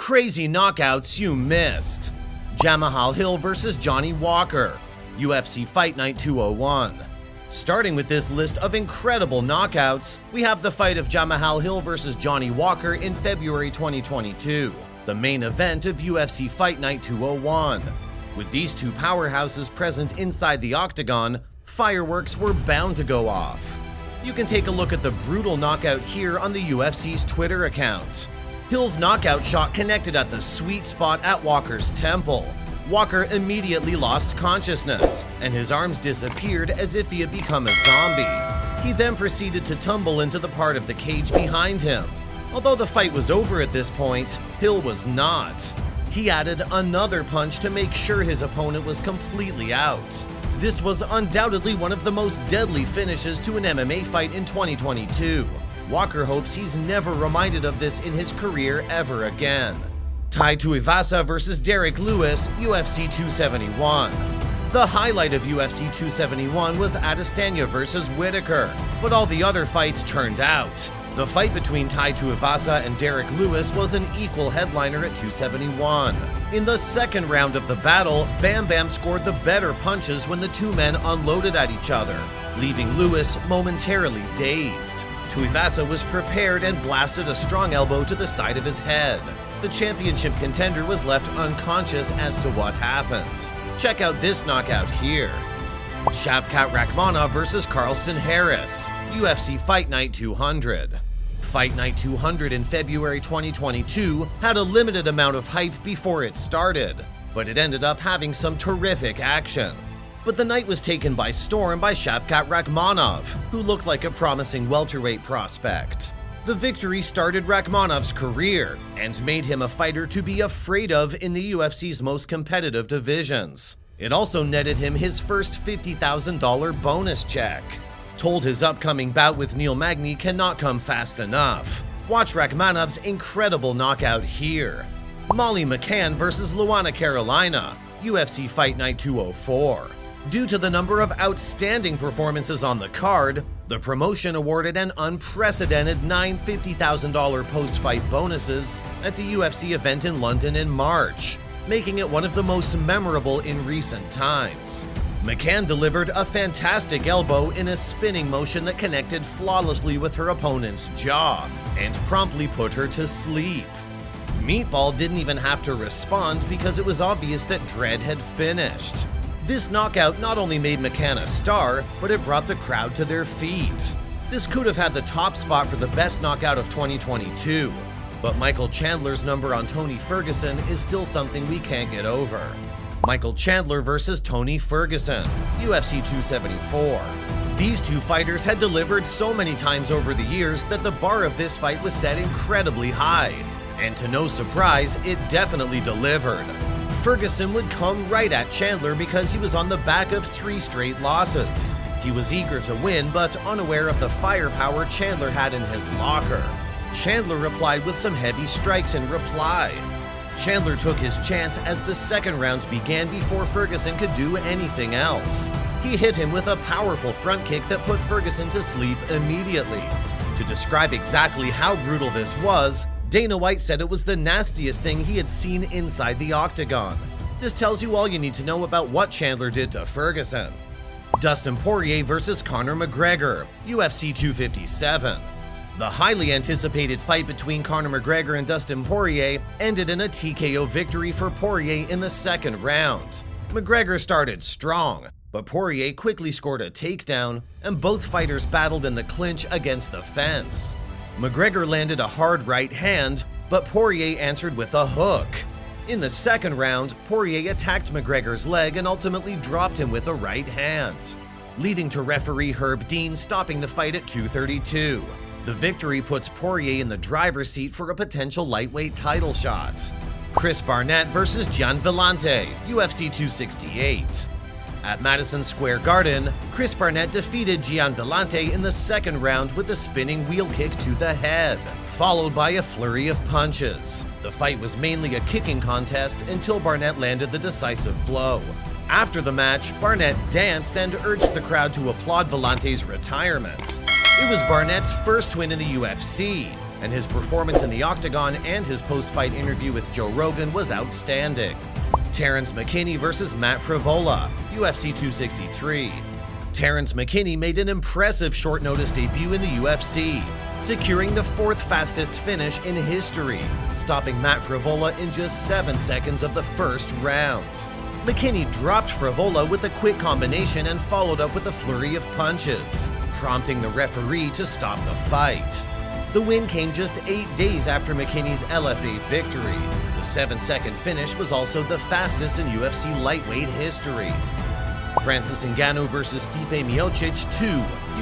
Crazy knockouts you missed. Jamahal Hill vs. Johnny Walker, UFC Fight Night 201. Starting with this list of incredible knockouts, we have the fight of Jamahal Hill vs. Johnny Walker in February 2022, the main event of UFC Fight Night 201. With these two powerhouses present inside the octagon, fireworks were bound to go off. You can take a look at the brutal knockout here on the UFC's Twitter account. Hill's knockout shot connected at the sweet spot at Walker's temple. Walker immediately lost consciousness, and his arms disappeared as if he had become a zombie. He then proceeded to tumble into the part of the cage behind him. Although the fight was over at this point, Hill was not. He added another punch to make sure his opponent was completely out. This was undoubtedly one of the most deadly finishes to an MMA fight in 2022. Walker hopes he's never reminded of this in his career ever again. Tuivasa vs. Derek Lewis, UFC 271. The highlight of UFC 271 was Adesanya vs. Whitaker, but all the other fights turned out. The fight between Tuivasa and Derek Lewis was an equal headliner at 271. In the second round of the battle, Bam Bam scored the better punches when the two men unloaded at each other, leaving Lewis momentarily dazed. Tuivasa was prepared and blasted a strong elbow to the side of his head. The championship contender was left unconscious as to what happened. Check out this knockout here. Shavkat Rakhmonov vs. Carlston Harris, UFC Fight Night 200. Fight Night 200 in February 2022 had a limited amount of hype before it started, but it ended up having some terrific action. But the night was taken by storm by Shavkat Rakhmonov, who looked like a promising welterweight prospect. The victory started Rakhmonov's career and made him a fighter to be afraid of in the UFC's most competitive divisions. It also netted him his first $50,000 bonus check. Told his upcoming bout with Neil Magny cannot come fast enough. Watch Rakhmonov's incredible knockout here. Molly McCann vs. Luana Carolina, UFC Fight Night 204. Due to the number of outstanding performances on the card, the promotion awarded an unprecedented 9 $50,000 post-fight bonuses at the UFC event in London in March, making it one of the most memorable in recent times. McCann delivered a fantastic elbow in a spinning motion that connected flawlessly with her opponent's jaw and promptly put her to sleep. Meatball didn't even have to respond because it was obvious that Dredd had finished. This knockout not only made McCann a star, but it brought the crowd to their feet. This could have had the top spot for the best knockout of 2022, but Michael Chandler's number on Tony Ferguson is still something we can't get over. Michael Chandler vs. Tony Ferguson, UFC 274. These two fighters had delivered so many times over the years that the bar of this fight was set incredibly high, and to no surprise, it definitely delivered. Ferguson would come right at Chandler because he was on the back of 3 straight losses. He was eager to win, but unaware of the firepower Chandler had in his locker. Chandler replied with some heavy strikes in reply. Chandler took his chance as the second round began before Ferguson could do anything else. He hit him with a powerful front kick that put Ferguson to sleep immediately. To describe exactly how brutal this was, Dana White said it was the nastiest thing he had seen inside the octagon. This tells you all you need to know about what Chandler did to Ferguson. Dustin Poirier vs. Conor McGregor, UFC 257. The highly anticipated fight between Conor McGregor and Dustin Poirier ended in a TKO victory for Poirier in the second round. McGregor started strong, but Poirier quickly scored a takedown, and both fighters battled in the clinch against the fence. McGregor landed a hard right hand, but Poirier answered with a hook. In the second round, Poirier attacked McGregor's leg and ultimately dropped him with a right hand, leading to referee Herb Dean stopping the fight at 232. The victory puts Poirier in the driver's seat for a potential lightweight title shot. Chris Barnett vs. Gian Villante, UFC 268. At Madison Square Garden, Chris Barnett defeated Gian Villante in the second round with a spinning wheel kick to the head, followed by a flurry of punches. The fight was mainly a kicking contest until Barnett landed the decisive blow. After the match, Barnett danced and urged the crowd to applaud Villante's retirement. It was Barnett's first win in the UFC, and his performance in the octagon and his post-fight interview with Joe Rogan was outstanding. Terrence McKinney versus Matt Frivola, UFC 263. Terrence McKinney made an impressive short-notice debut in the UFC, securing the fourth fastest finish in history, stopping Matt Frivola in just 7 seconds of the first round. McKinney dropped Frivola with a quick combination and followed up with a flurry of punches, prompting the referee to stop the fight. The win came just 8 days after McKinney's LFA victory. The 7-second finish was also the fastest in UFC lightweight history. Francis Ngannou versus Stipe Miocic 2,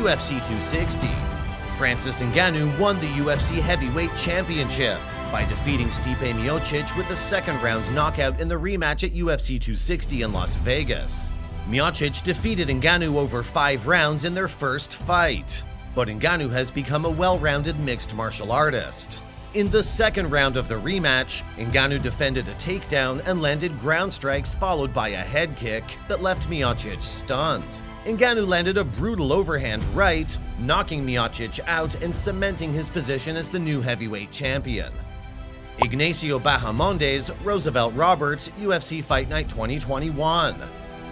UFC 260. Francis Ngannou won the UFC Heavyweight Championship by defeating Stipe Miocic with a second-round knockout in the rematch at UFC 260 in Las Vegas. Miocic defeated Ngannou over 5 rounds in their first fight, but Ngannou has become a well-rounded mixed martial artist. In the second round of the rematch, Ngannou defended a takedown and landed ground strikes followed by a head kick that left Miocic stunned. Ngannou landed a brutal overhand right, knocking Miocic out and cementing his position as the new heavyweight champion. Ignacio Bahamondes, Roosevelt Roberts, UFC Fight Night 2021.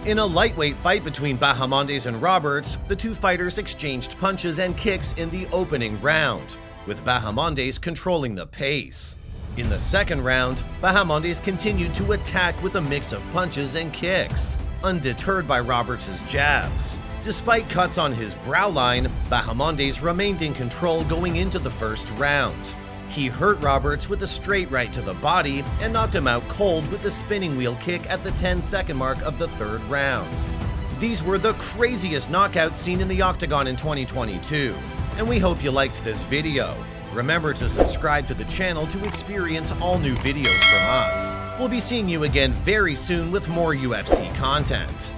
In a lightweight fight between Bahamondes and Roberts, the two fighters exchanged punches and kicks in the opening round, with Bahamondes controlling the pace. In the second round, Bahamondes continued to attack with a mix of punches and kicks, undeterred by Roberts' jabs. Despite cuts on his brow line, Bahamondes remained in control going into the first round. He hurt Roberts with a straight right to the body and knocked him out cold with a spinning wheel kick at the 10-second mark of the third round. These were the craziest knockouts seen in the octagon in 2022, and we hope you liked this video. Remember to subscribe to the channel to experience all new videos from us. We'll be seeing you again very soon with more UFC content.